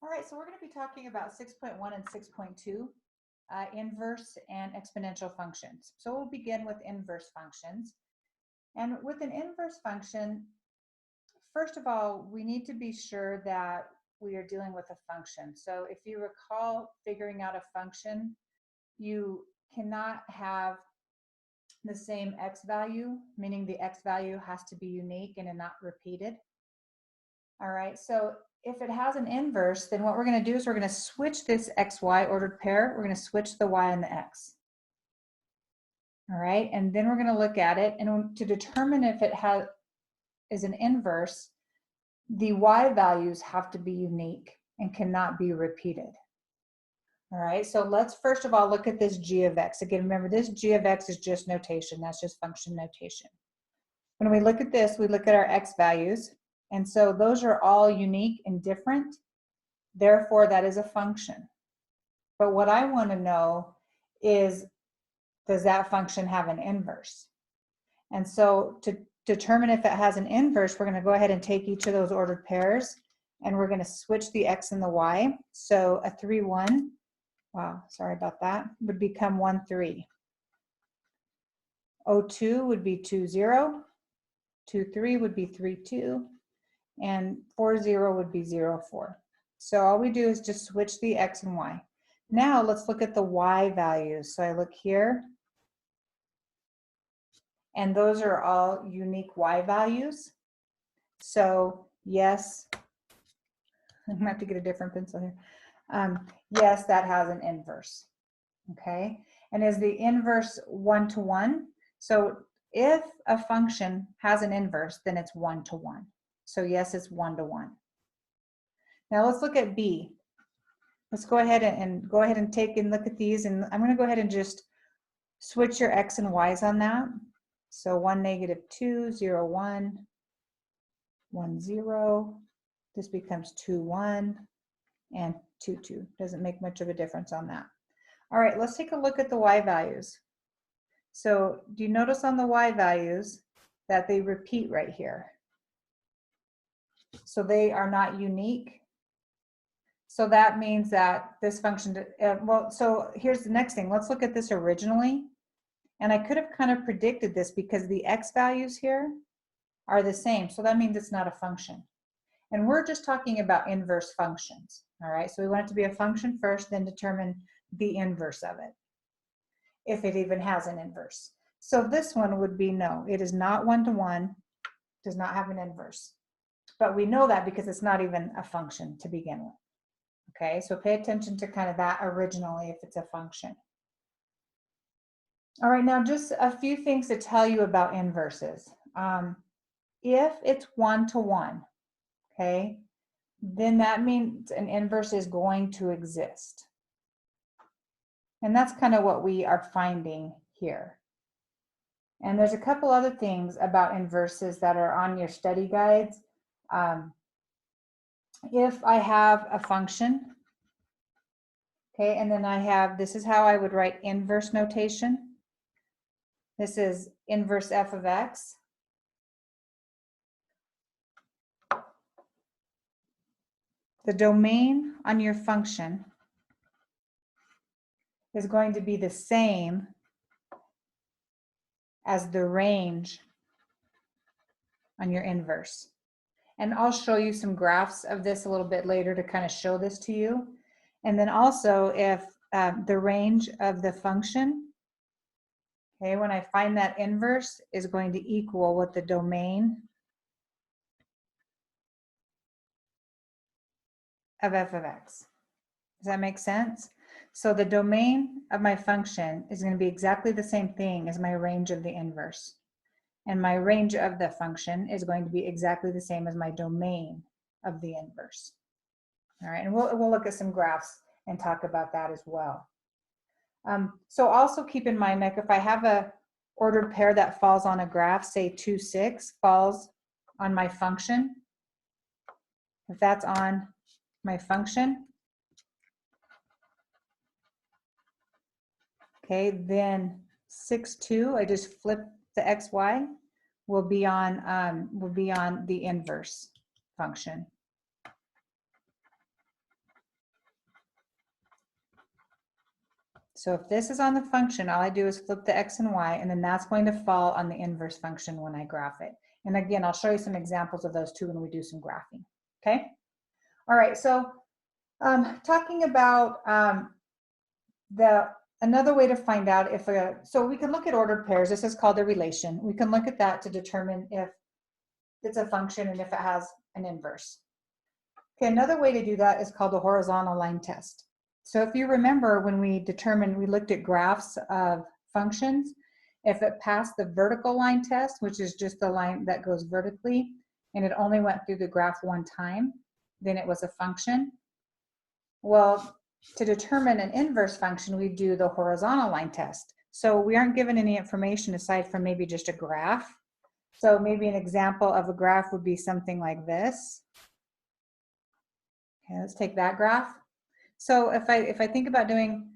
All right, so we're going to be talking about 6.1 and 6.2, inverse and exponential functions. So we'll begin with inverse functions. And with an inverse function, first of all, we need to be sure that we are dealing with a function. So if you recall figuring out a function, you cannot have the same x value, meaning the x value has to be unique and not repeated. All right, so if it has an inverse, then what we're going to do is we're going to switch this xy ordered pair. We're going to switch the y and the x. All right, and then we're going to look at it, and to determine if it is an inverse, the y values have to be unique and cannot be repeated. All right, so let's first of all look at this g of x. Again, remember this g of x is just notation. That's just function notation. When we look at this, we look at our x values. And so those are all unique and different. Therefore, that is a function. But what I want to know is, does that function have an inverse? And so to determine if it has an inverse, we're going to go ahead and take each of those ordered pairs, and we're going to switch the x and the y. So a 3, 1, wow, sorry about that, would become 1, 3. 02 would be 2, 0. 2, 3 would be 3, 2. And 4, 0 would be 0, 4. So all we do is just switch the x and y. Now let's look at the y values. So I look here, and those are all unique y values. So yes, I'm gonna have to get a different pencil here. Yes, that has an inverse, okay? And is the inverse 1 to 1? So if a function has an inverse, then it's 1 to 1. So yes, it's 1 to 1. Now let's look at B. Let's go ahead and take and look at these, and I'm going to go ahead and just switch your x and y's on that. So 1, negative 2, 0, 1, 1, 0. This becomes 2, 1, and 2, 2. Doesn't make much of a difference on that. All right, let's take a look at the y values. So do you notice on the y values that they repeat right here? So they are not unique. So that means that this function, so here's the next thing. Let's look at this originally. And I could have kind of predicted this because the x values here are the same. So that means it's not a function. And we're just talking about inverse functions. All right, so we want it to be a function first, then determine the inverse of it, if it even has an inverse. So this one would be no, it is not 1 to 1, does not have an inverse. But we know that because it's not even a function to begin with. Okay, so pay attention to kind of that originally if it's a function. All right, now just a few things to tell you about inverses. If it's 1 to 1, okay, then that means an inverse is going to exist. And that's kind of what we are finding here. And there's a couple other things about inverses that are on your study guides. If I have a function, okay, and then I have, this is how I would write inverse notation. This is inverse f of x. The domain on your function is going to be the same as the range on your inverse. And I'll show you some graphs of this a little bit later to kind of show this to you. And then also if the range of the function, okay, when I find that inverse is going to equal what the domain of f of x. Does that make sense? So the domain of my function is going to be exactly the same thing as my range of the inverse. And my range of the function is going to be exactly the same as my domain of the inverse. All right, and we'll look at some graphs and talk about that as well. So also keep in mind, like if I have a ordered pair that falls on a graph, say 2, 6 falls on my function. If that's on my function, okay, then 6, 2, I just flip the xy, will be on the inverse function. So if this is on the function, all I do is flip the x and y, and then that's going to fall on the inverse function when I graph it. And again, I'll show you some examples of those too when we do some graphing, okay? All right, so talking about another way to find out if so we can look at ordered pairs. This is called a relation. We can look at that to determine if it's a function and if it has an inverse. Okay, another way to do that is called the horizontal line test. So if you remember when we looked at graphs of functions, if it passed the vertical line test, which is just the line that goes vertically, and it only went through the graph one time, then it was a function. Well, to determine an inverse function, we do the horizontal line test. So we aren't given any information aside from maybe just a graph. So maybe an example of a graph would be something like this. Okay, let's take that graph. So if I think about doing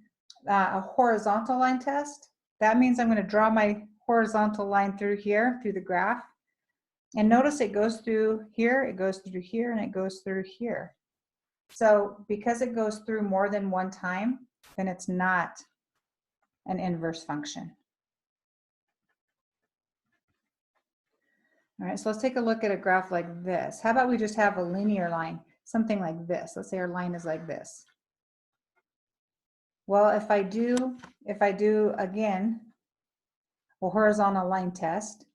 a horizontal line test, that means I'm going to draw my horizontal line through here, through the graph. And notice it goes through here, it goes through here, and it goes through here. So because it goes through more than one time, then it's not an inverse function. All right, so let's take a look at a graph like this. How about we just have a linear line, something like this. Let's say our line is like this. Well, if I do again a horizontal line test,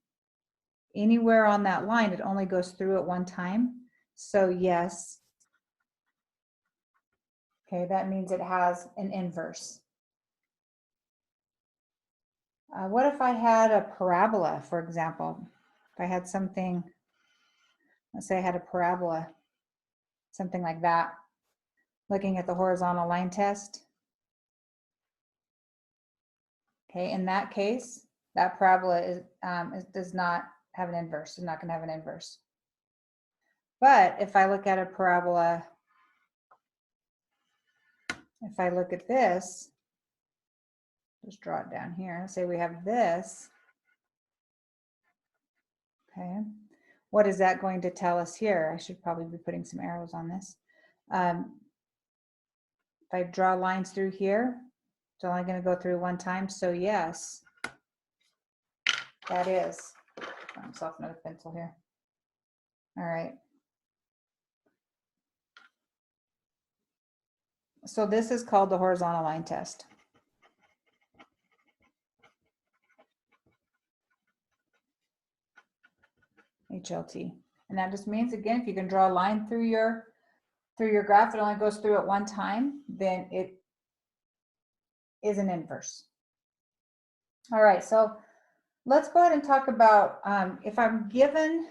anywhere on that line, it only goes through at one time. So yes. Okay, that means it has an inverse. What if I had a parabola, for example? If I had something, let's say I had a parabola, something like that, looking at the horizontal line test. Okay, in that case, that parabola does not have an inverse. It's not going to have an inverse. But if I look at a parabola, if I look at this, just draw it down here. Say we have this. Okay, what is that going to tell us here? I should probably be putting some arrows on this. If I draw lines through here, it's only going to go through one time. So yes, that is. Draw myself another pencil here. All right. So this is called the horizontal line test. HLT. And that just means, again, if you can draw a line through your graph, it only goes through at one time, then it is an inverse. All right, so let's go ahead and talk about if I'm given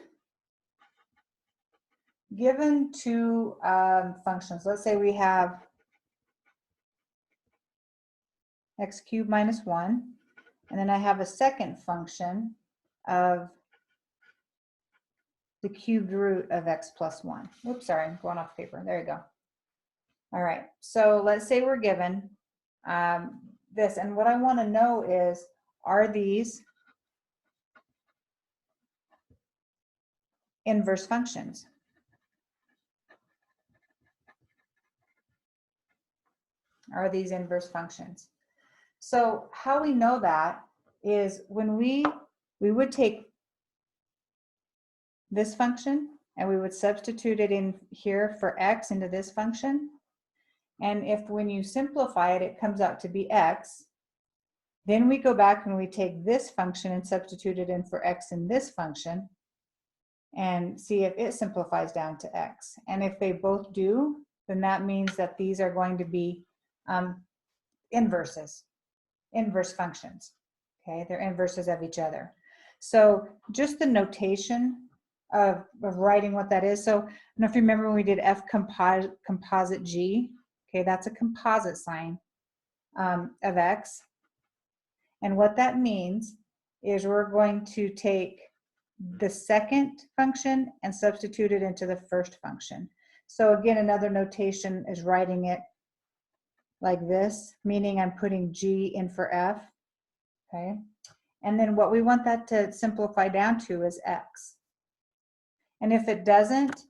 two functions. Let's say we have x cubed minus 1, and then I have a second function of the cubed root of x plus 1. Oops, sorry, I'm going off paper. There you go. All right, so let's say we're given this, and what I want to know is, are these inverse functions? Are these inverse functions? So how we know that is when we would take this function and we would substitute it in here for x into this function. And if when you simplify it, it comes out to be x, then we go back and we take this function and substitute it in for x in this function and see if it simplifies down to x. And if they both do, then that means that these are going to be inverse functions. Okay, they're inverses of each other. So just the notation of writing what that is. So I don't know if you remember when we did F composite G. Okay, that's a composite sign of x. And what that means is we're going to take the second function and substitute it into the first function. So again, another notation is writing it like this, meaning I'm putting G in for F, okay? And then what we want that to simplify down to is X. And if it doesn't,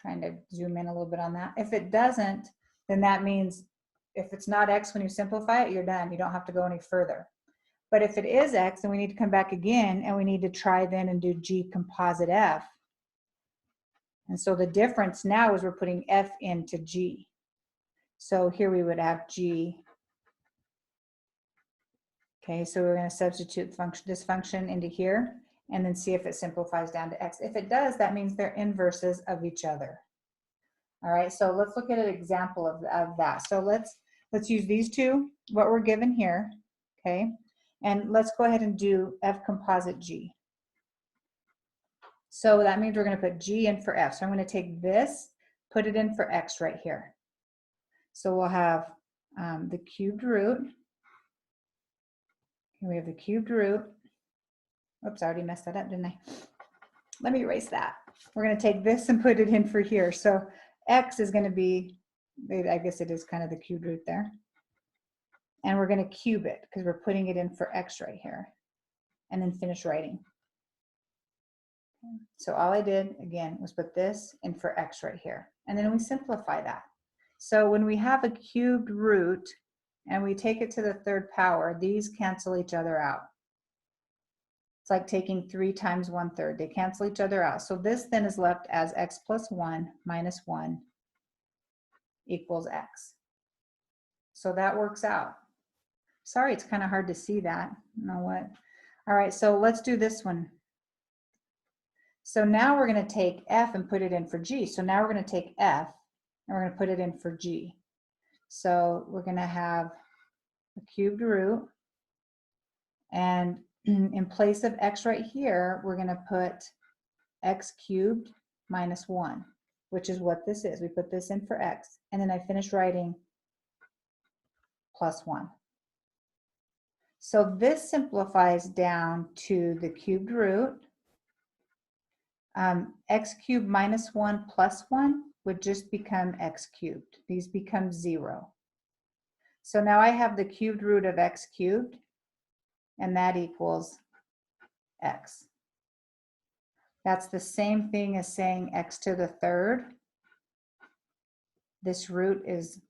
trying to zoom in a little bit on that, if it doesn't, then that means if it's not x when you simplify it, you're done. You don't have to go any further. But if it is x, then we need to come back again, and we need to try then and do G composite F. And so the difference now is we're putting F into G. So here we would have G. Okay, so we're going to substitute this function into here and then see if it simplifies down to x. If it does, that means they're inverses of each other. All right, so let's look at an example of that. So let's use these two, what we're given here, okay? And let's go ahead and do F composite G. So that means we're going to put G in for F. So I'm going to take this, put it in for X right here. So we'll have the cubed root. We have the cubed root. Oops, I already messed that up, didn't I? Let me erase that. We're going to take this and put it in for here. So X is going to be, I guess it is kind of the cubed root there. And we're going to cube it because we're putting it in for X right here. And then finish writing. So all I did, again, was put this in for X right here. And then we simplify that. So when we have a cubed root and we take it to the third power, these cancel each other out. It's like taking 3 times 1/3. They cancel each other out. So this then is left as x plus 1 minus 1 equals x. So that works out. Sorry, it's kind of hard to see that. You know what? All right, so let's do this one. So now we're going to take F and put it in for G. So now we're going to take F and we're going to put it in for G. So we're going to have a cubed root, and in place of X right here, we're going to put X cubed minus 1, which is what this is. We put this in for X, and then I finish writing plus 1. So this simplifies down to the cubed root. X cubed minus 1 plus 1 would just become x cubed. These become 0. So now I have the cubed root of x cubed, and that equals x. That's the same thing as saying x to the third. This root is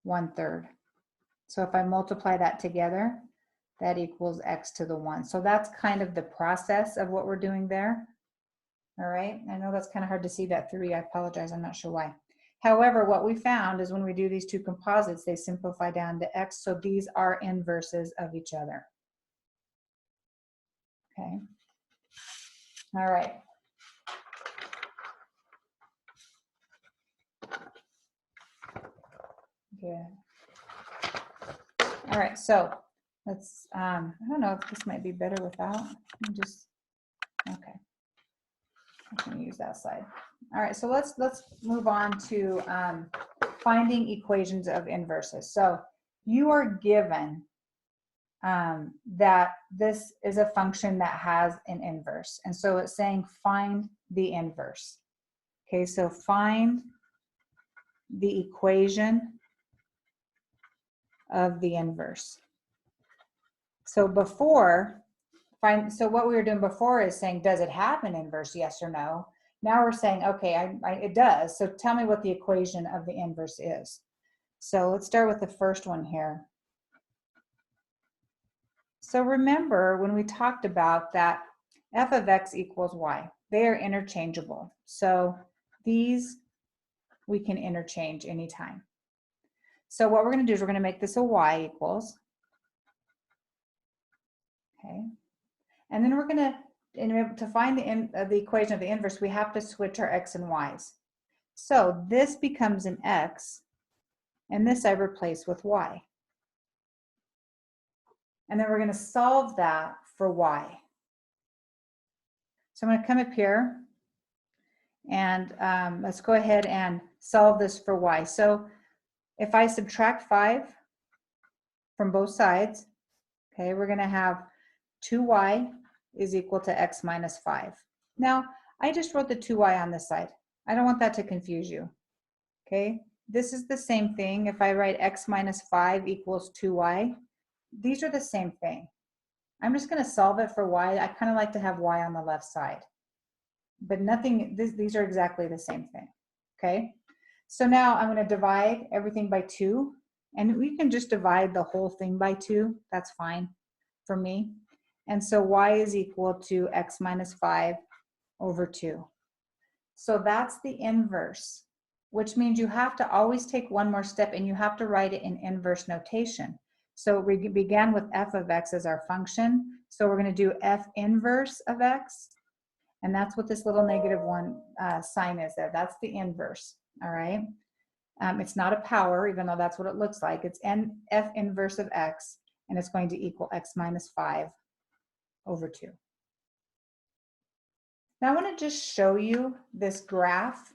1/3. So if I multiply that together, that equals x to the 1. So that's kind of the process of what we're doing there. All right, I know that's kind of hard to see that 3. I apologize, I'm not sure why. However, what we found is when we do these two composites, they simplify down to x, so these are inverses of each other. Okay, all right. Good. All right, so let's, I don't know if this might be better without, just, okay. I'm going to use that slide. All right, so let's move on to finding equations of inverses. So you are given that this is a function that has an inverse. And so it's saying find the inverse. Okay, so find the equation of the inverse. So so what we were doing before is saying, does it have an inverse, yes or no? Now we're saying, okay, it does. So tell me what the equation of the inverse is. So let's start with the first one here. So remember when we talked about that f of x equals y, they are interchangeable. So these we can interchange anytime. So what we're going to do is we're going to make this a y equals. Okay. And then we're going to find the equation of the inverse, we have to switch our x and y's. So this becomes an x, and this I replace with y. And then we're going to solve that for y. So I'm going to come up here, and let's go ahead and solve this for y. So if I subtract 5 from both sides, okay, we're going to have 2y is equal to x minus 5. Now, I just wrote the 2y on this side. I don't want that to confuse you. Okay, this is the same thing. If I write x minus 5 equals 2y, these are the same thing. I'm just going to solve it for y. I kind of like to have y on the left side. But these are exactly the same thing. Okay, so now I'm going to divide everything by 2. And we can just divide the whole thing by 2. That's fine for me. And so y is equal to x minus 5 over 2. So that's the inverse, which means you have to always take one more step and you have to write it in inverse notation. So we began with f of x as our function. So we're going to do f inverse of x. And that's what this little -1 sign is there. That's the inverse, all right? It's not a power, even though that's what it looks like. It's f inverse of x, and it's going to equal x minus 5 over 2. Now I want to just show you this graph.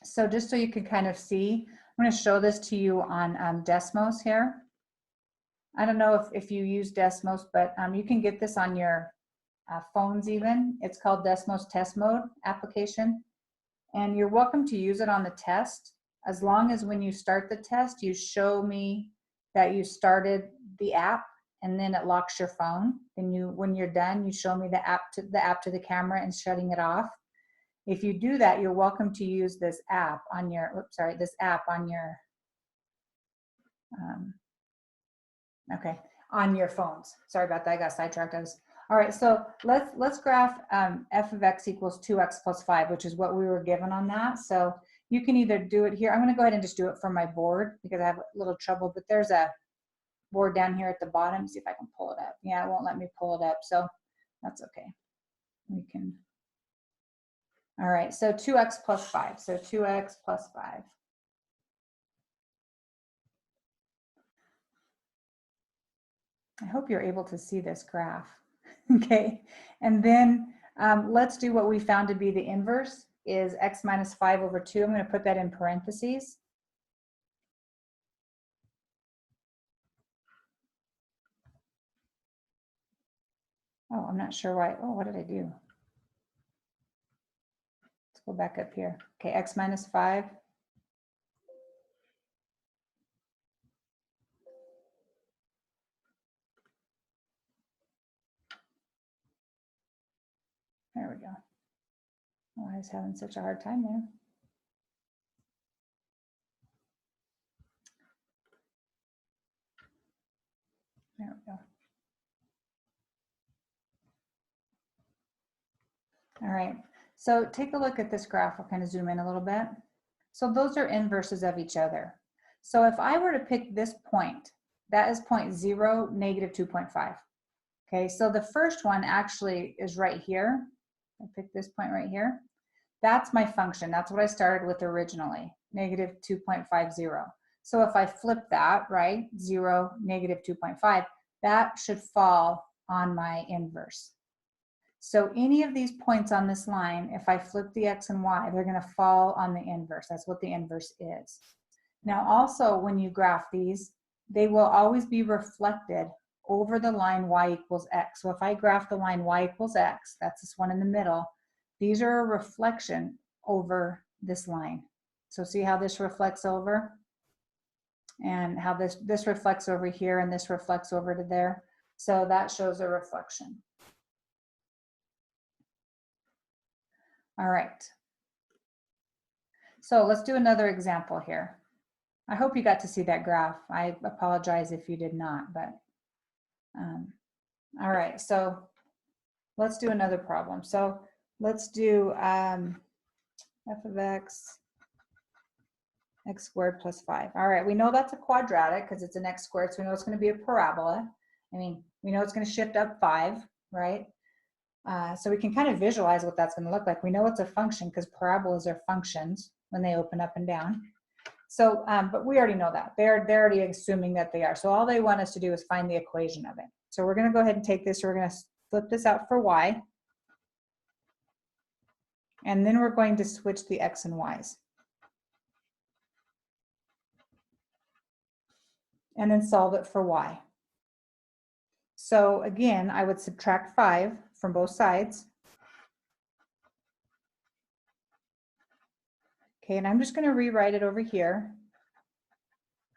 So just so you can kind of see, I'm going to show this to you on Desmos here. I don't know if you use Desmos, but you can get this on your phones even. It's called Desmos Test Mode application. And you're welcome to use it on the test, as long as when you start the test, you show me that you started the app and then it locks your phone. And when you're done, you show me the app to the camera and shutting it off. If you do that, you're welcome to use this app on your, on your phones. Sorry about that, I got sidetracked. All right, so let's graph f of x equals 2x plus 5, which is what we were given on that. So you can either do it here. I'm going to go ahead and just do it from my board because I have a little trouble, but there's a board down here at the bottom. See if I can pull it up. Yeah, it won't let me pull it up, so that's okay. We can. All right, so 2x plus 5. So 2x plus 5. I hope you're able to see this graph. Okay, and then let's do what we found to be the inverse is x minus 5 over 2. I'm going to put that in parentheses. Oh, I'm not sure why. Oh, what did I do? Let's go back up here. Okay, x minus 5. There we go. Oh, I was having such a hard time there. There we go. All right, so take a look at this graph. I'll kind of zoom in a little bit. So those are inverses of each other. So if I were to pick this point, that is point 0, negative 2.5. Okay, so the first one actually is right here. I picked this point right here. That's my function. That's what I started with originally, negative 2.50. So if I flip that, right, 0, negative 2.5, that should fall on my inverse. So any of these points on this line, if I flip the x and y, they're going to fall on the inverse. That's what the inverse is. Now also, when you graph these, they will always be reflected over the line y equals x. So if I graph the line y equals x, that's this one in the middle, these are a reflection over this line. So see how this reflects over? And how this reflects over here and this reflects over to there. So that shows a reflection. All right. So let's do another example here. I hope you got to see that graph. I apologize if you did not, but all right. So let's do another problem. So let's do f of x, x squared plus 5. All right, we know that's a quadratic because it's an x squared, so we know it's going to be a parabola. I mean, we know it's going to shift up 5, right? So we can kind of visualize what that's going to look like. We know it's a function because parabolas are functions when they open up and down. So, but we already know that. They're already assuming that they are. So all they want us to do is find the equation of it. So we're going to go ahead and take this. We're going to flip this out for y. And then we're going to switch the x and y's. And then solve it for y. So again, I would subtract 5 from both sides. Okay, and I'm just going to rewrite it over here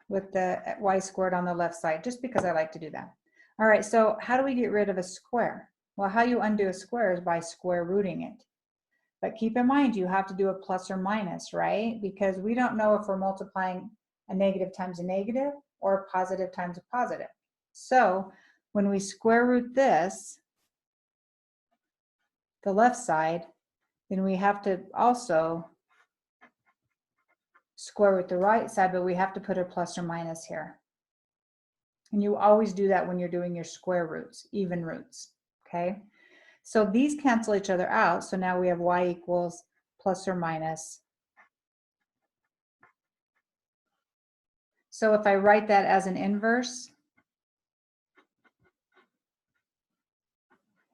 with the y squared on the left side, just because I like to do that. All right, so how do we get rid of a square? Well, how you undo a square is by square rooting it. But keep in mind, you have to do a plus or minus, right? Because we don't know if we're multiplying a negative times a negative, or a positive times a positive. So when we square root this, the left side, then we have to also square root the right side, but we have to put a plus or minus here. And you always do that when you're doing your square roots, even roots, okay? So these cancel each other out. So now we have y equals plus or minus. So if I write that as an inverse,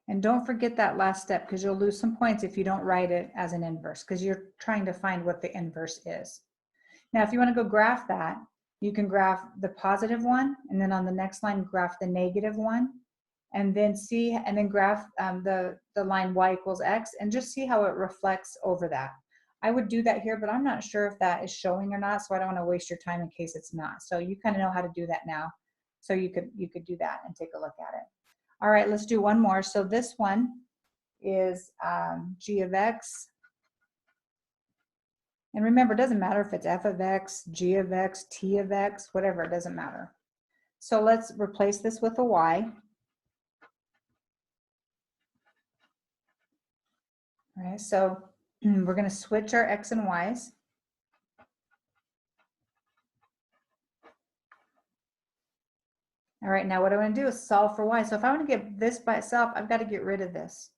and don't forget that last step because you'll lose some points if you don't write it as an inverse because you're trying to find what the inverse is. Now, if you want to go graph that, you can graph the positive one, and then on the next line, graph the negative one, and then see, and then graph the line y equals x, and just see how it reflects over that. I would do that here, but I'm not sure if that is showing or not, so I don't want to waste your time in case it's not. So you kind of know how to do that now. So you could do that and take a look at it. All right, let's do one more. So this one is g of x. And remember, it doesn't matter if it's f of x, g of x, t of x, whatever, it doesn't matter. So let's replace this with a y. All right, so we're going to switch our x and y's. All right, now what I want to do is solve for y. So if I want to get this by itself, I've got to get rid of this.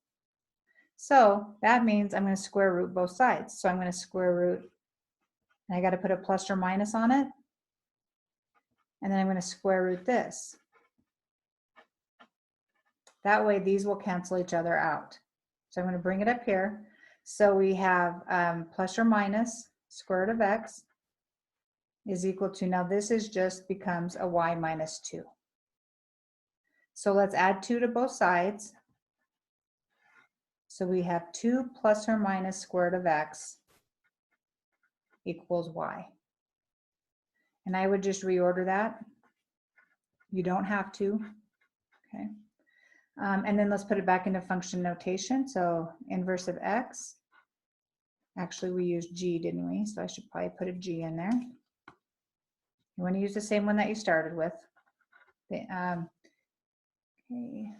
So that means I'm going to square root both sides. So I'm going to square root, and I got to put a plus or minus on it. And then I'm going to square root this. That way these will cancel each other out. So I'm going to bring it up here. So we have plus or minus square root of x is equal to, now this is just becomes a y minus 2. So let's add 2 to both sides. So we have 2 plus or minus square root of x equals y. And I would just reorder that. You don't have to, okay? And then let's put it back into function notation. So inverse of x. Actually, we used g, didn't we? So I should probably put a g in there. You want to use the same one that you started with. Okay,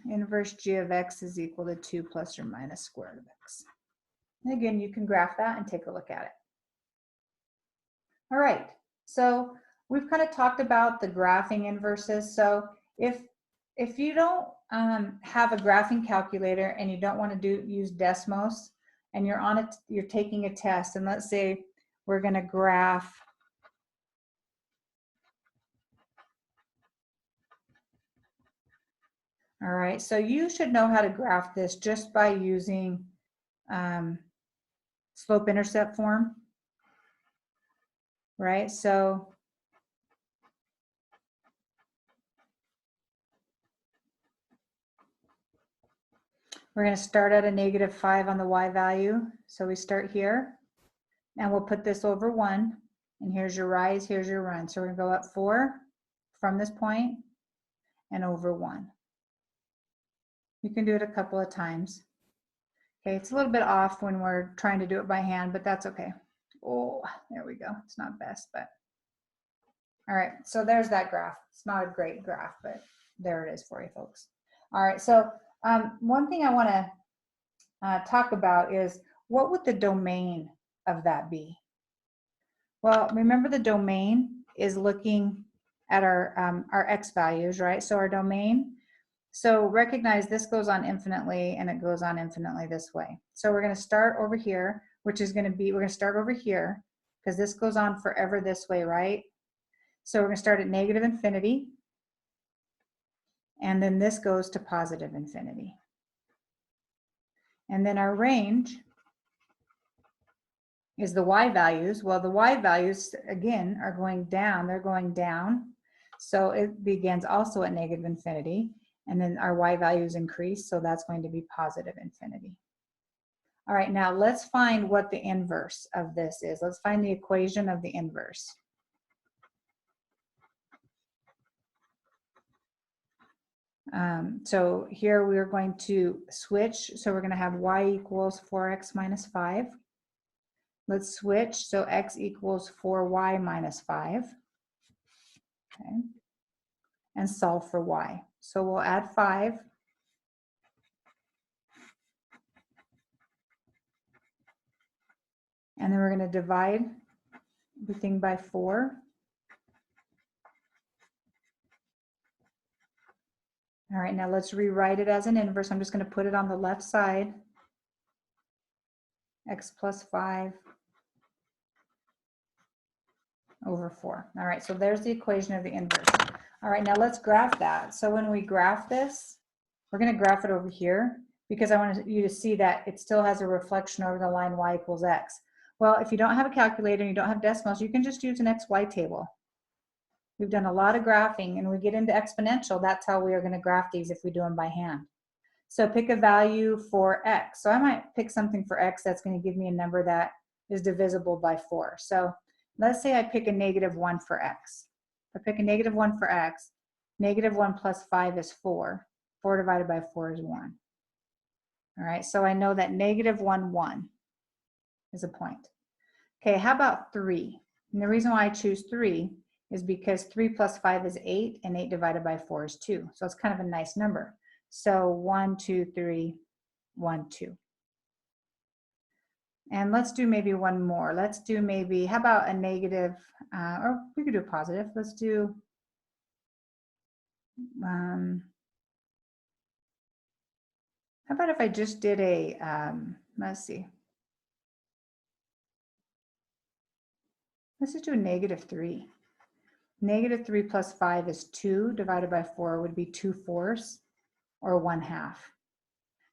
inverse g of x is equal to 2 plus or minus square root of x. And again, you can graph that and take a look at it. All right, so we've kind of talked about the graphing inverses. So if you don't have a graphing calculator and you don't want to use Desmos, and you're taking a test, and let's say we're going to graph all right, so you should know how to graph this just by using slope-intercept form, right? So we're going to start at a -5 on the y value. So we start here, and we'll put this over 1. And here's your rise, here's your run. So we're going to go up 4 from this point and over 1. You can do it a couple of times. Okay, it's a little bit off when we're trying to do it by hand, but that's okay. Oh, there we go. It's not best, but all right. So there's that graph. It's not a great graph, but there it is for you folks. All right. So one thing I want to talk about is, what would the domain of that be? Well, remember the domain is looking at our x values, right? So our domain. So recognize this goes on infinitely and it goes on infinitely this way. So we're going to start over here, which is going to be, we're going to start over here because this goes on forever this way, right? So we're going to start at -infinity. And then this goes to positive infinity. And then our range is the y values. Well, the y values, again, are going down. They're going down. So it begins also at -infinity. And then our y values increase, so that's going to be positive infinity. All right, now let's find what the inverse of this is. Let's find the equation of the inverse. So here we are going to switch. So we're going to have y equals 4x minus 5. Let's switch. So x equals 4y minus 5. okay, and solve for y. So we'll add 5. And then we're going to divide everything by 4. All right, now let's rewrite it as an inverse. I'm just going to put it on the left side. X plus 5 over 4. All right, so there's the equation of the inverse. All right, now let's graph that. So when we graph this, we're going to graph it over here because I want you to see that it still has a reflection over the line y equals x. Well, if you don't have a calculator and you don't have decimals, you can just use an XY table. We've done a lot of graphing, and we get into exponential. That's how we are going to graph these if we do them by hand. So pick a value for x. So I might pick something for x that's going to give me a number that is divisible by 4. So let's say I pick a -1 for x. If I pick a -1 for x, -1 plus 5 is 4. 4 divided by 4 is 1. All right, so I know that -1, 1 is a point. Okay, how about 3? And the reason why I choose 3 is because 3 plus 5 is 8, and 8 divided by 4 is 2. So it's kind of a nice number. So 1, 2, 3, 1, 2. And let's do maybe one more. Let's do maybe, how about a negative, or we could do a positive. Let's do, how about if I just did a, let's see. Let's just do a -3. -3 plus 5 is 2, divided by 4 would be 2/4, or 1/2.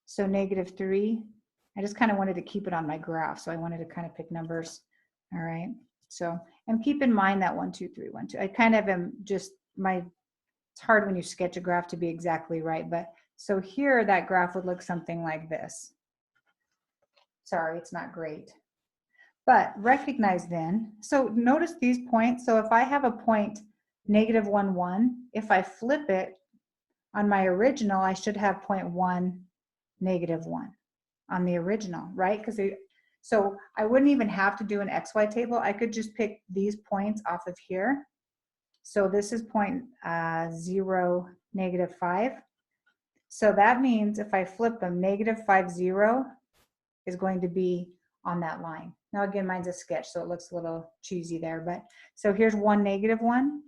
So -3, I just kind of wanted to keep it on my graph, so I wanted to kind of pick numbers. All right, so, and keep in mind that 1, 2, 3, 1, 2. I kind of am just, it's hard when you sketch a graph to be exactly right, but so here that graph would look something like this. Sorry, it's not great. But recognize then, so notice these points. So if I have a point -1, 1, if I flip it on my original, I should have 0.1, -1 on the original, right? Because so I wouldn't even have to do an XY table. I could just pick these points off of here. So this is point 0, -5. So that means if I flip them, -5, 0 is going to be on that line. Now again, mine's a sketch, so it looks a little cheesy there, but so here's 1, -1.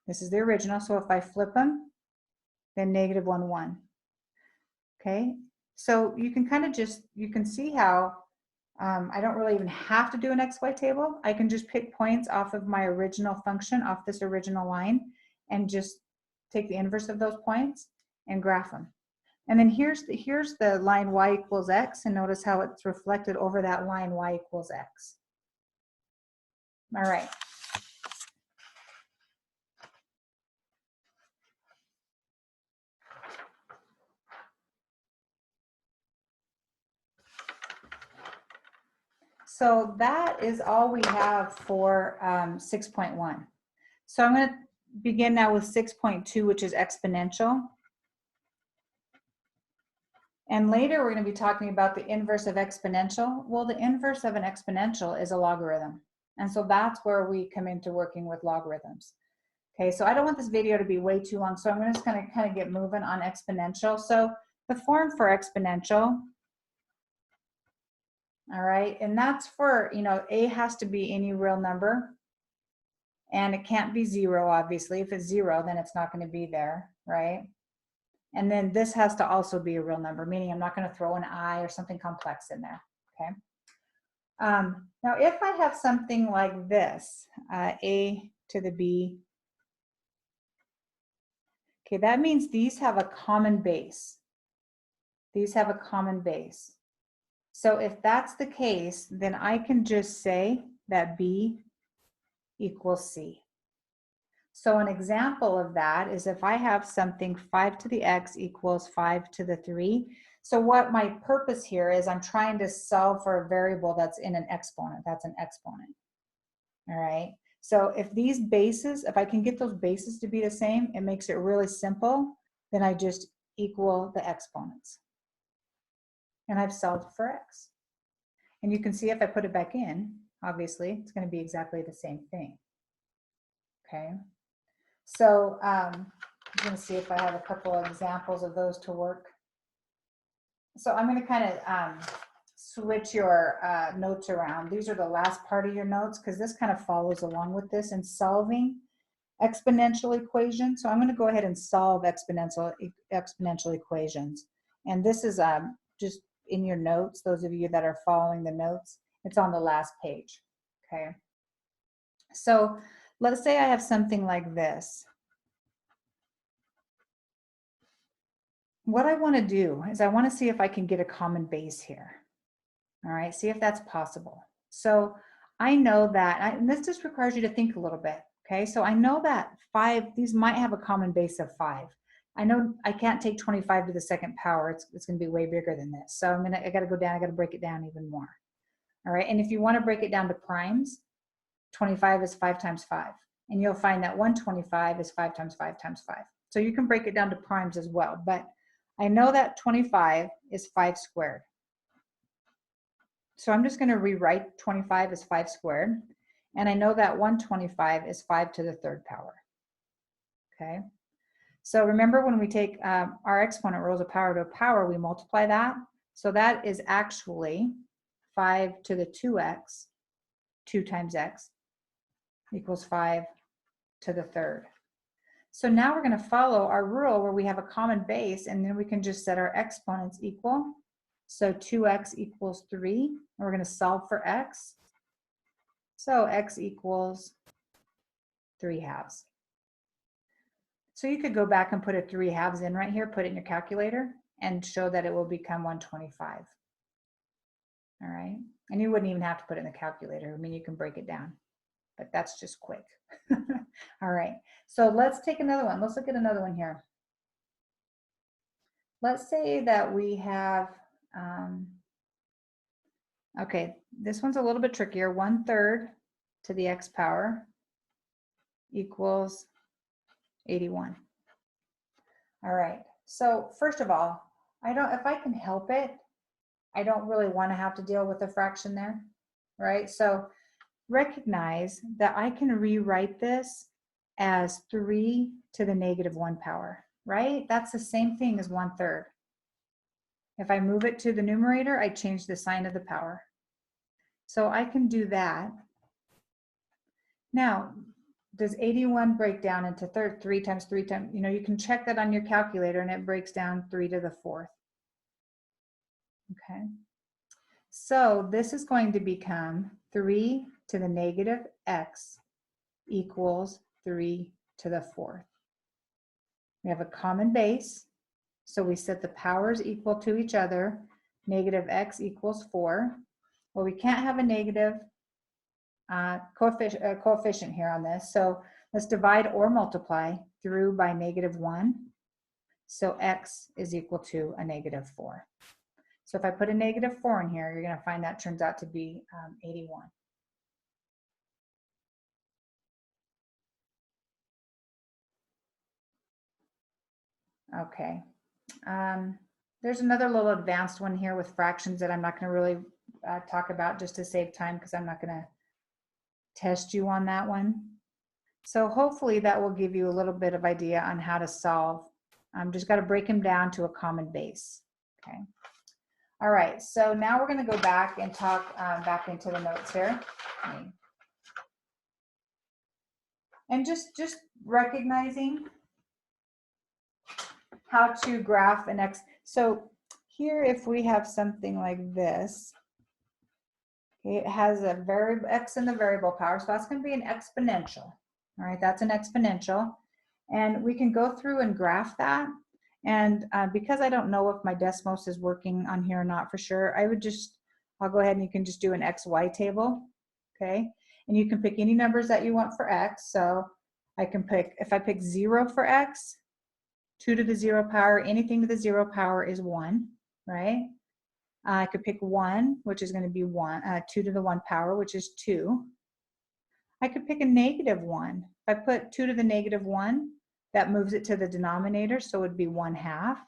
This is the original, so if I flip them, then -1, 1. Okay, so you can kind of just, you can see how I don't really even have to do an XY table. I can just pick points off of my original function, off this original line, and just take the inverse of those points and graph them. And then here's the line y equals x, and notice how it's reflected over that line y equals x. All right. So that is all we have for 6.1. So I'm going to begin now with 6.2, which is exponential. And later we're going to be talking about the inverse of exponential. Well, the inverse of an exponential is a logarithm. And so that's where we come into working with logarithms. Okay, so I don't want this video to be way too long, so I'm just going to kind of get moving on exponential. So the form for exponential, all right, and that's for, you know, a has to be any real number, and it can't be 0, obviously. If it's 0, then it's not going to be there, right? And then this has to also be a real number, meaning I'm not going to throw an I or something complex in there, okay? Now, if I have something like this, a to the b, okay, that means these have a common base. These have a common base. So if that's the case, then I can just say that b equals c. So an example of that is if I have something 5 to the x equals 5 to the 3. So what my purpose here is, I'm trying to solve for a variable that's in an exponent. That's an exponent. All right. So if these bases, if I can get those bases to be the same, it makes it really simple. Then I just equal the exponents. And I've solved for x. And you can see if I put it back in, obviously, it's going to be exactly the same thing. Okay. So I'm going to see if I have a couple of examples of those to work. So I'm going to kind of switch your notes around. These are the last part of your notes because this kind of follows along with this in solving exponential equations. So I'm going to go ahead and solve exponential equations. And this is just in your notes, those of you that are following the notes, it's on the last page. Okay. So let's say I have something like this. What I want to do is I want to see if I can get a common base here. All right, see if that's possible. So I know that, and this just requires you to think a little bit. Okay, so I know that 5, these might have a common base of 5. I know I can't take 25 to the second power. It's going to be way bigger than this. So I got to go down. I got to break it down even more. All right, and if you want to break it down to primes, 25 is 5 times 5. And you'll find that 125 is 5 times 5 times 5. So you can break it down to primes as well. But I know that 25 is 5 squared. So I'm just going to rewrite 25 as 5 squared. And I know that 125 is 5 to the third power. Okay. So remember when we take our exponent rose of power to a power, we multiply that. So that is actually 5 to the 2x, 2 times x, equals 5 to the third. So now we're going to follow our rule where we have a common base, and then we can just set our exponents equal. So 2x equals 3, and we're going to solve for x. So x equals 3/2. So you could go back and put a 3/2 in right here, put it in your calculator, and show that it will become 125. All right, and you wouldn't even have to put it in the calculator. I mean, you can break it down, but that's just quick. All right, so let's take another one. Let's look at another one here. Let's say that we have, okay, this one's a little bit trickier. 1/3 to the x power equals 81. All right, so first of all, if I can help it, I don't really want to have to deal with a fraction there, right? So recognize that I can rewrite this as 3 to the -1 power, right? That's the same thing as 1/3. If I move it to the numerator, I change the sign of the power. So I can do that. Now, does 81 break down into 3 times 3 times, you can check that on your calculator and it breaks down 3 to the 4th. Okay. So this is going to become 3 to the -x equals 3 to the 4th. We have a common base, so we set the powers equal to each other. -x equals 4. Well, we can't have a negative coefficient here on this, so let's divide or multiply through by -1. So x is equal to a -4. So if I put a -4 in here, you're going to find that turns out to be 81. Okay. There's another little advanced one here with fractions that I'm not going to really talk about just to save time because I'm not going to test you on that one. So hopefully that will give you a little bit of idea on how to solve. Just got to break them down to a common base. Okay. All right. So now we're going to go back and talk back into the notes here. Okay. And just recognizing how to graph an x. So here, if we have something like this, okay, it has a variable x in the variable power, so that's going to be an exponential. All right, that's an exponential, and we can go through and graph that. And because I don't know if my Desmos is working on here or not for sure, I'll go ahead and you can just do an XY table, okay? And you can pick any numbers that you want for x. So I can pick, if I pick 0 for x, 2 to the 0 power, anything to the 0 power is 1, right? I could pick 1, which is going to be 2 to the 1 power, which is 2. I could pick a -1. If I put 2 to the -1, that moves it to the denominator, so it would be 1/2.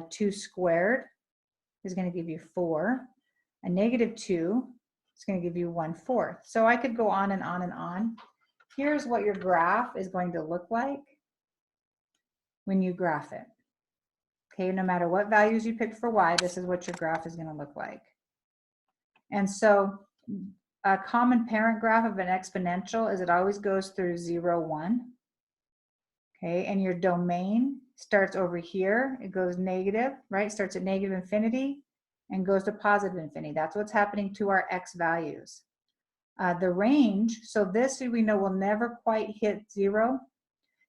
2 squared is going to give you 4. A -2 is going to give you 1/4. So I could go on and on and on. here's what your graph is going to look like when you graph it. Okay, no matter what values you pick for y, this is what your graph is going to look like. And so a common parent graph of an exponential is it always goes through 0, 1. Okay, and your domain starts over here. It goes negative, right? Starts at negative infinity and goes to positive infinity. That's what's happening to our x values. The range, so this we know will never quite hit 0.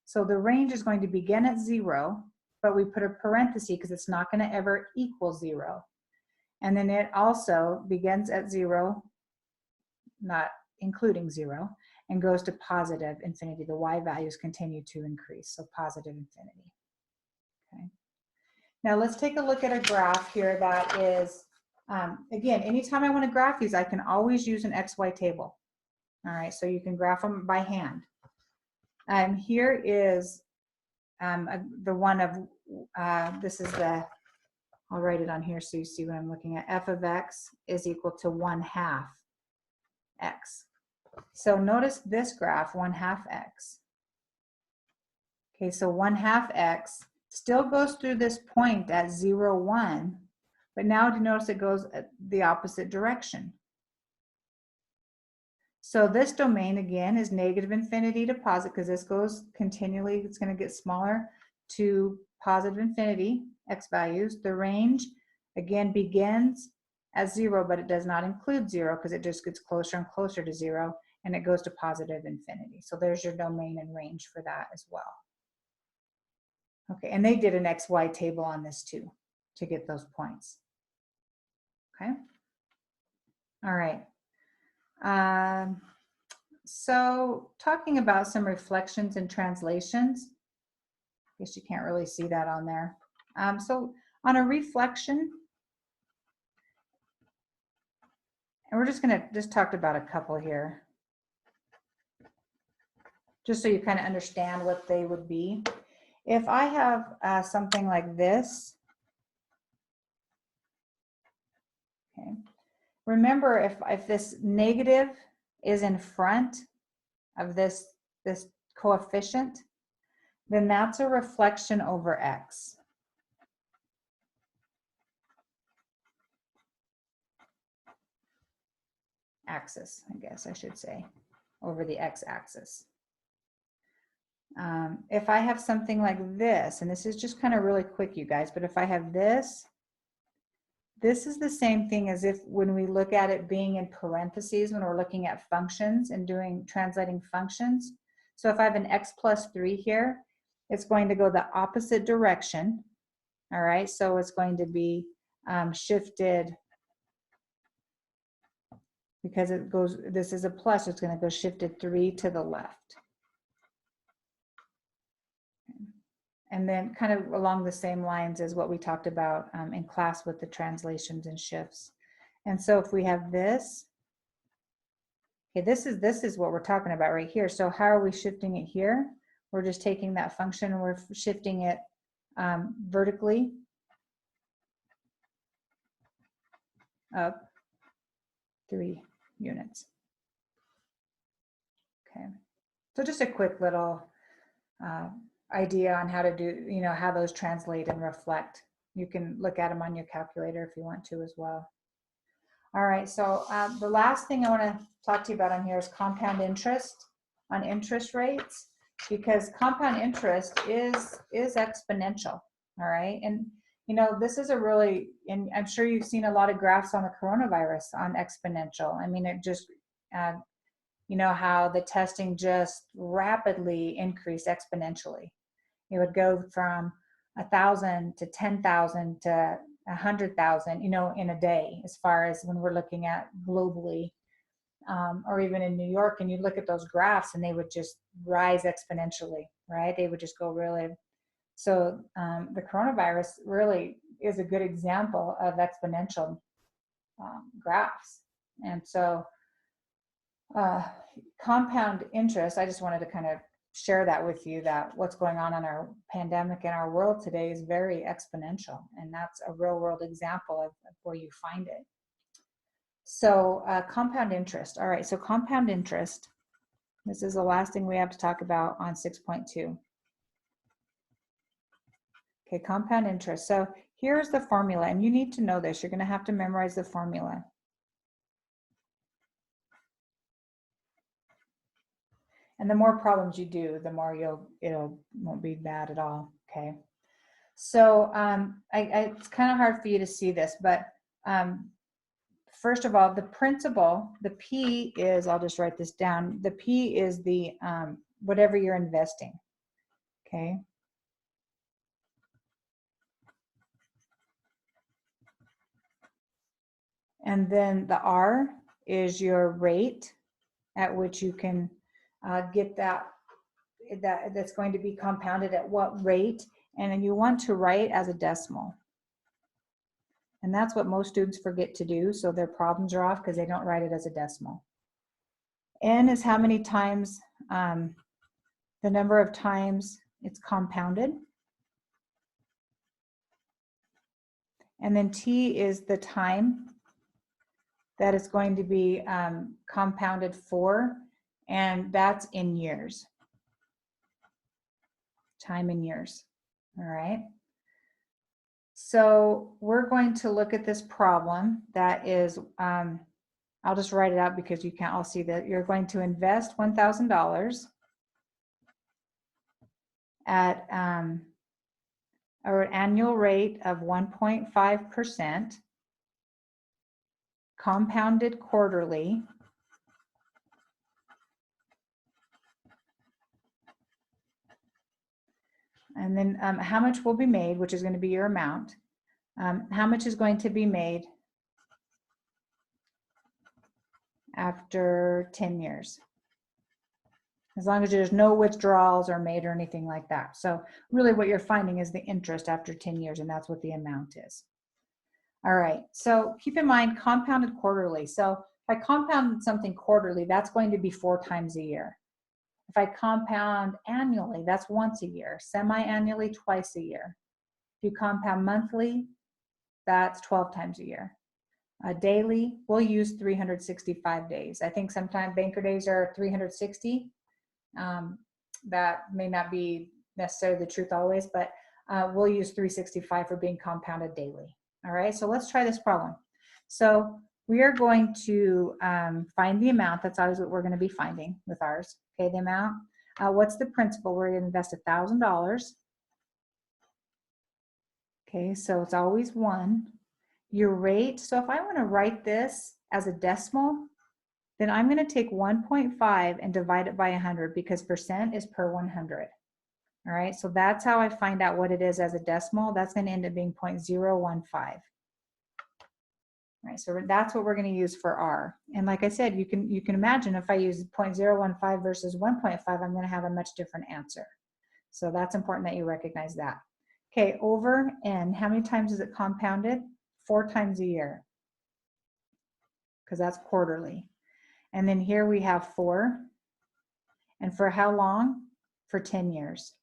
So the range is going to begin at 0, but we put a parenthesis because it's not going to ever equal 0. And then it also begins at 0, not including 0, and goes to positive infinity. The y values continue to increase, so positive infinity. Okay. Now let's take a look at a graph here that is, again, anytime I want to graph these, I can always use an XY table. All right, so you can graph them by hand. Here is the one of, this is the, I'll write it on here so you see what I'm looking at. F of x is equal to 1/2 x. So notice this graph, 1/2 x. Okay, so 1/2 x still goes through this point at 0, 1, but now do you notice it goes the opposite direction. So this domain again is negative infinity to positive, because this goes continually, it's going to get smaller to positive infinity, x values. The range again begins at 0, but it does not include 0 because it just gets closer and closer to 0, and it goes to positive infinity. So there's your domain and range for that as well. Okay, and they did an XY table on this too to get those points. Okay. All right. So talking about some reflections and translations. I guess you can't really see that on there. So on a reflection, and we're just talk about a couple here, just so you kind of understand what they would be. If I have something like this, okay, remember if this negative is in front of this coefficient, then that's a reflection over x. Axis, I guess I should say, over the x-axis. If I have something like this, and this is just kind of really quick, you guys, but if I have this, this is the same thing as if when we look at it being in parentheses, when we're looking at functions and translating functions. So if I have an x plus 3 here, it's going to go the opposite direction. All right, so it's going to be shifted, because it goes, this is a plus, it's going to go shifted 3 to the left. And then kind of along the same lines as what we talked about in class with the translations and shifts. And so if we have this, okay, this is what we're talking about right here. So how are we shifting it here? We're just taking that function and we're shifting it vertically up 3 units. Okay, so just a quick little idea on how to do, how those translate and reflect. You can look at them on your calculator if you want to as well. All right, so the last thing I want to talk to you about on here is compound interest on interest rates, because compound interest is exponential. All right, and this is a really, and I'm sure you've seen a lot of graphs on the coronavirus on exponential. I mean, it just how the testing just rapidly increased exponentially. It would go from 1,000 to 10,000 to 100,000, in a day, as far as when we're looking at globally, or even in New York, and you look at those graphs and they would just rise exponentially, right? They would just go really. So the coronavirus really is a good example of exponential graphs. And so compound interest, I just wanted to kind of share that with you, that what's going on in our pandemic in our world today is very exponential, and that's a real world example of where you find it. So compound interest. All right, so compound interest This is the last thing we have to talk about on 6.2. Okay, compound interest. So here's the formula, and you need to know this. You're going to have to memorize the formula. And the more problems you do, the more won't be bad at all. Okay. So it's kind of hard for you to see this, but first of all, the principal, the P is, I'll just write this down. The P is the whatever you're investing. Okay. And then the R is your rate at which you can get that's going to be compounded at what rate, and then you want to write as a decimal. And that's what most students forget to do, so their problems are off because they don't write it as a decimal. N is how many times, the number of times it's compounded. And then T is the time that it's going to be compounded for, and that's in years. Time in years. All right. So we're going to look at this problem that is, I'll just write it out because you can't all see that. You're going to invest $1,000 at an annual rate of 1.5%, compounded quarterly, and then how much will be made, which is going to be your amount. How much is going to be made after 10 years? As long as there's no withdrawals are made or anything like that. So really what you're finding is the interest after 10 years, and that's what the amount is. All right, so keep in mind compounded quarterly. So if I compound something quarterly, that's going to be 4 times a year. If I compound annually, that's once a year. Semi-annually, twice a year. If you compound monthly, that's 12 times a year. Daily, we'll use 365 days. I think sometimes banker days are 360. That may not be necessarily the truth always, but we'll use 365 for being compounded daily. All right, so let's try this problem. So we are going to find the amount. That's always what we're going to be finding with ours. Okay, the amount. What's the principal? We're going to invest $1,000. Okay, so it's always 1. Your rate, so if I want to write this as a decimal, then I'm going to take 1.5 and divide it by 100 because percent is per 100. All right, so that's how I find out what it is as a decimal. That's going to end up being 0.015. All right, so that's what we're going to use for R. And like I said, you can imagine if I use 0.015 versus 1.5, I'm going to have a much different answer. So that's important that you recognize that. Okay, over N, how many times is it compounded? 4 times a year, because that's quarterly. And then here we have 4. And for how long? For 10 years.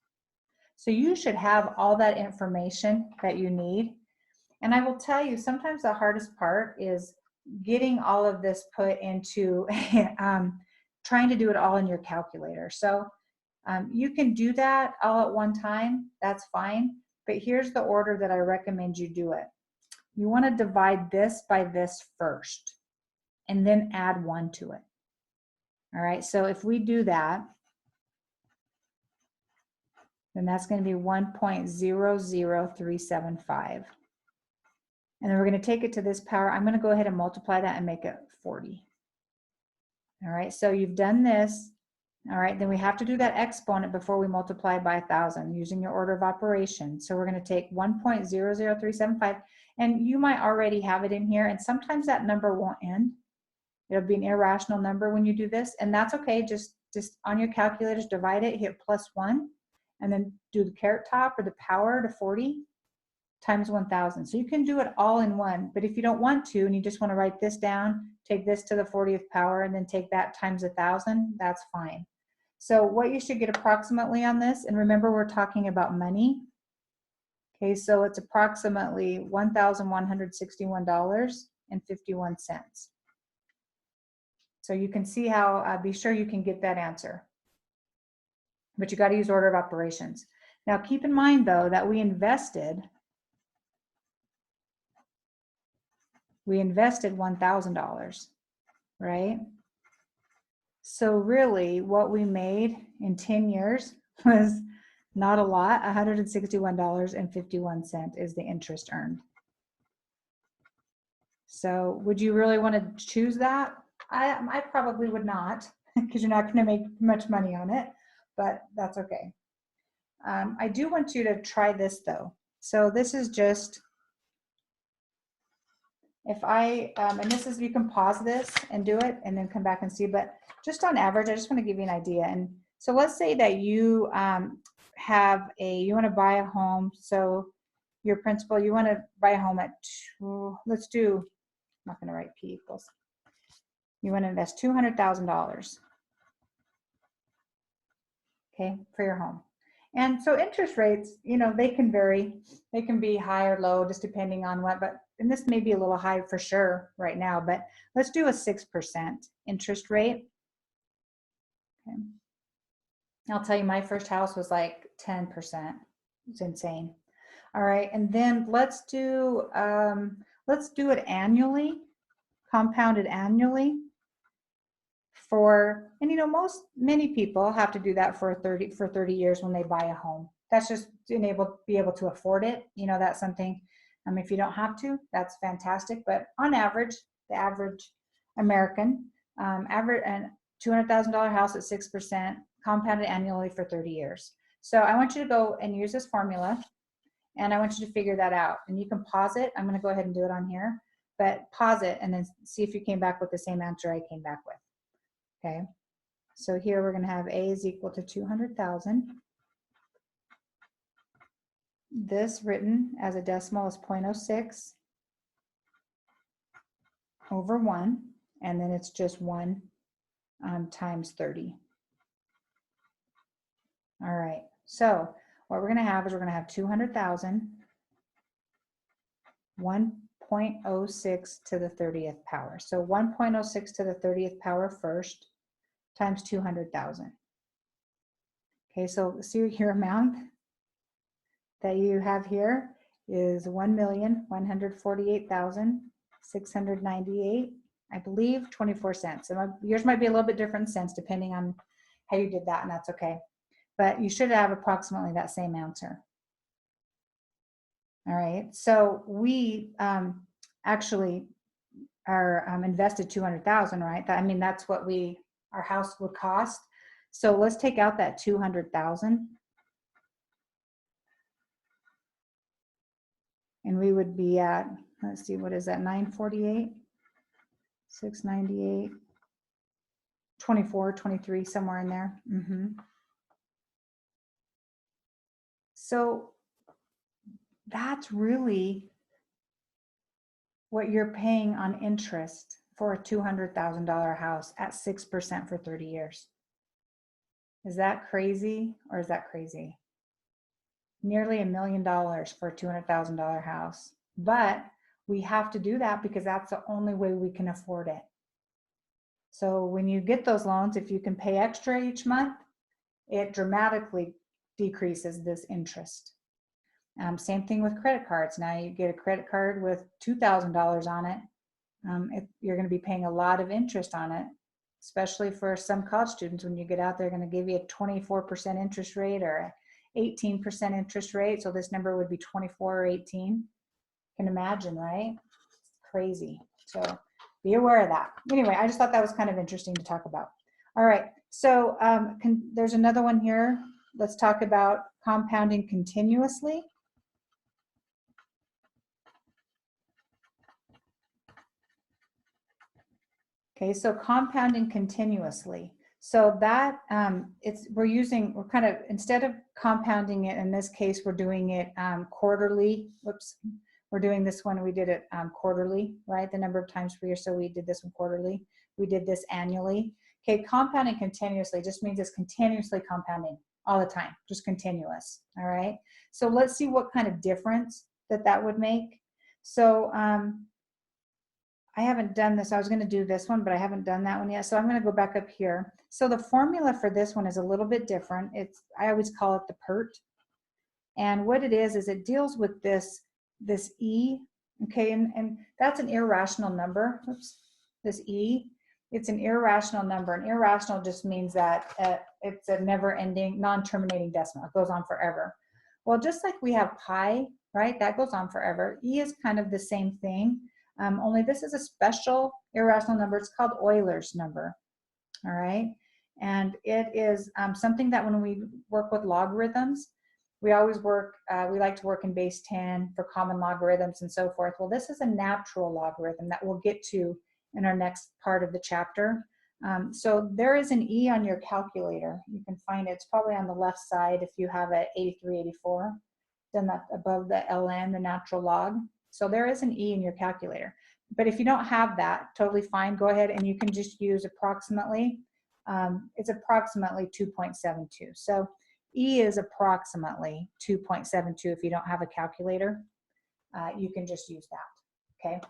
So you should have all that information that you need. And I will tell you, sometimes the hardest part is getting all of this put into, trying to do it all in your calculator. So you can do that all at one time, that's fine. But here's the order that I recommend you do it. You want to divide this by this first, and then add 1 to it. All right, so if we do that, then that's going to be 1.00375. And then we're going to take it to this power. I'm going to go ahead and multiply that and make it 40. All right, so you've done this. All right, then we have to do that exponent before we multiply by 1,000 using your order of operations. So we're going to take 1.00375, and you might already have it in here, and sometimes that number won't end. It'll be an irrational number when you do this, and that's okay. Just on your calculators, divide it, hit +1, and then do the caret top or the power to 40 times 1,000. So you can do it all in one, but if you don't want to and you just want to write this down, take this to the 40th power and then take that times 1,000, that's fine. So what you should get approximately on this, and remember we're talking about money. Okay, so it's approximately $1,161.51. So you can see how, be sure you can get that answer. But you got to use order of operations. Now keep in mind though that we invested $1,000, right? So really what we made in 10 years was not a lot. $161.51 is the interest earned. So would you really want to choose that? I probably would not, because you're not going to make much money on it, but that's okay. I do want you to try this though. So this is just, if I, and this is, you can pause this and do it and then come back and see, but just on average, I just want to give you an idea. And so let's say that you you want to buy a home. So your principal, you want to buy a home at, let's do, I'm not going to write P equals. You want to invest $200,000, okay, for your home. And so interest rates, you know, they can vary. They can be high or low, just depending on what, and this may be a little high for sure right now, but let's do a 6% interest rate. Okay. I'll tell you, my first house was like 10%. It's insane. All right, and then let's do it annually, compounded annually. And you know, many people have to do that for 30 years when they buy a home. That's just be able to afford it. You know, that's something, if you don't have to, that's fantastic. But on average, the average American, average and $200,000 house at 6%, compounded annually for 30 years. So I want you to go and use this formula, and I want you to figure that out. And you can pause it. I'm going to go ahead and do it on here, but pause it and then see if you came back with the same answer I came back with. Okay, so here we're going to have A is equal to 200,000. This written as a decimal is 0.06 over 1, and then it's just 1 times 30. All right, so what we're going to have is we're going to have 200,000, 1.06 to the 30th power. So 1.06 to the 30th power first, times 200,000. Okay, so see your amount that you have here is 1,148,698, I believe, 24 cents. So yours might be a little bit different in cents depending on how you did that, and that's okay. But you should have approximately that same answer. All right, so we actually are invested 200,000, right? That's what our house would cost. So let's take out that 200,000, and we would be at, let's see, what is that? 948, 698, 24, 23, somewhere in there. So that's really what you're paying on interest for a $200,000 house at 6% for 30 years. Is that crazy, or is that crazy? Nearly $1 million for a $200,000 house. But we have to do that because that's the only way we can afford it. So when you get those loans, if you can pay extra each month, it dramatically decreases this interest. Same thing with credit cards. Now you get a credit card with $2,000 on it. You're going to be paying a lot of interest on it, especially for some college students. When you get out, they're going to give you a 24% interest rate or 18% interest rate. So this number would be 24 or 18. You can imagine, right? It's crazy. So be aware of that. Anyway, I just thought that was kind of interesting to talk about. All right. So there's another one here. Let's talk about compounding continuously. Okay, so compounding continuously. So that we're kind of, instead of compounding it, in this case, we're doing it quarterly. Whoops, we're doing this one, we did it quarterly, right? The number of times per year, so we did this one quarterly. We did this annually. Okay, compounding continuously just means it's continuously compounding all the time, just continuous, all right? So let's see what kind of difference that would make. So I haven't done this. I was going to do this one, but I haven't done that one yet. So I'm going to go back up here. So the formula for this one is a little bit different. I always call it the PERT. And what it is it deals with this E, okay, and that's an irrational number. Oops, this E, it's an irrational number. And irrational just means that it's a never-ending, non-terminating decimal. It goes on forever. Well, just like we have pi, right, that goes on forever. E is kind of the same thing, only this is a special irrational number. It's called Euler's number, all right? And it is something that when we work with logarithms, we always work, we like to work in base 10 for common logarithms and so forth. Well, this is a natural logarithm that we'll get to in our next part of the chapter. So there is an E on your calculator. You can find it. It's probably on the left side if you have an 8384. Then that above the ln, the natural log. So there is an E in your calculator. But if you don't have that, totally fine. Go ahead and you can just use approximately. It's approximately 2.72. So E is approximately 2.72 if you don't have a calculator. You can just use that, okay?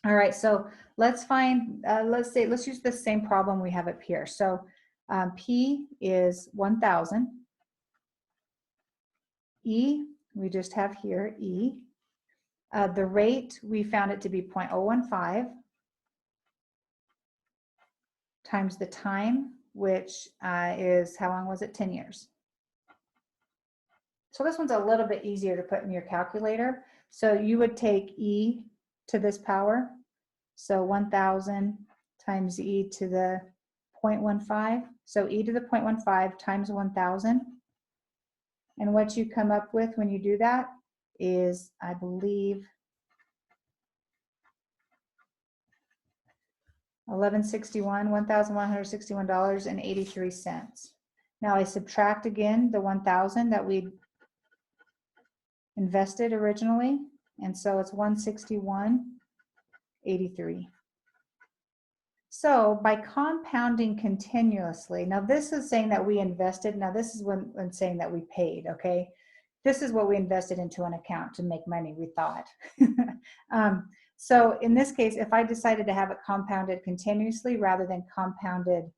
All right, so let's find, let's use the same problem we have up here. So P is 1,000. E, we just have here, E. The rate, we found it to be 0.015 times the time, which is, how long was it? 10 years. So this one's a little bit easier to put in your calculator. So you would take E to this power. So 1,000 times E to the 0.15. So E to the 0.15 times 1,000. And what you come up with when you do that is, I believe, $1,161.83. Now I subtract again the 1,000 that we invested originally, and so it's 161.83. So by compounding continuously, now this is saying that we invested, now this is when saying that we paid, okay? This is what we invested into an account to make money, we thought. So in this case, if I decided to have it compounded continuously rather than compounded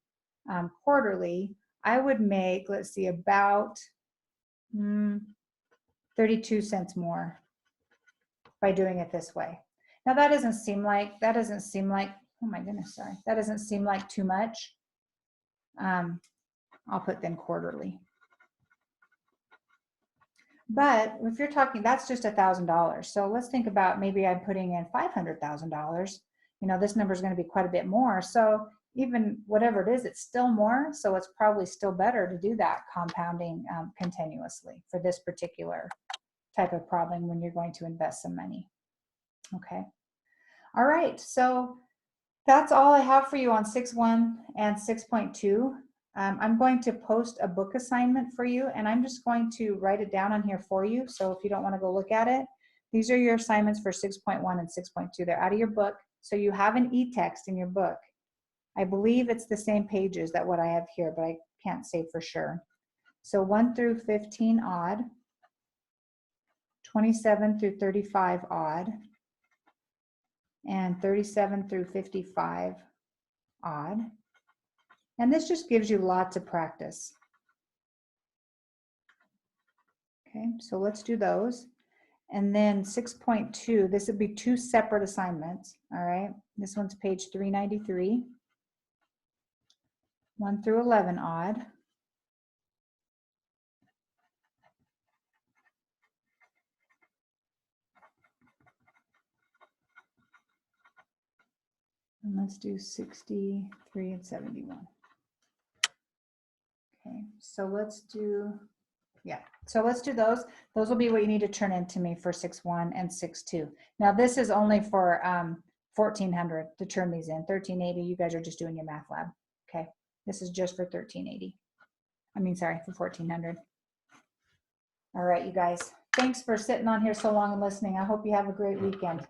quarterly, I would make, let's see, about 32 cents more by doing it this way. Now that doesn't seem like, oh my goodness, sorry. That doesn't seem like too much. I'll put then quarterly. But if you're talking, that's just $1,000. So let's think about maybe I'm putting in $500,000. You know, this number is going to be quite a bit more. So even whatever it is, it's still more. So it's probably still better to do that compounding continuously for this particular type of problem when you're going to invest some money. Okay. All right. So that's all I have for you on 6.1 and 6.2. I'm going to post a book assignment for you, and I'm just going to write it down on here for you. So if you don't want to go look at it, these are your assignments for 6.1 and 6.2. They're out of your book. So you have an e-text in your book. I believe it's the same pages that what I have here, but I can't say for sure. So 1 through 15 odd, 27 through 35 odd, and 37 through 55 odd. And this just gives you lots of practice. Okay, so let's do those. And then 6.2, this would be 2 separate assignments, all right? This one's page 393. 1 through 11 odd. And let's do 63 and 71. Okay, so let's do, yeah, so let's do those. Those will be what you need to turn in to me for 6.1 and 6.2. Now this is only for 1,400 to turn these in. 1380, you guys are just doing your math lab. Okay, this is just for 1380. I mean, sorry, for 1,400. All right, you guys, thanks for sitting on here so long and listening. I hope you have a great weekend.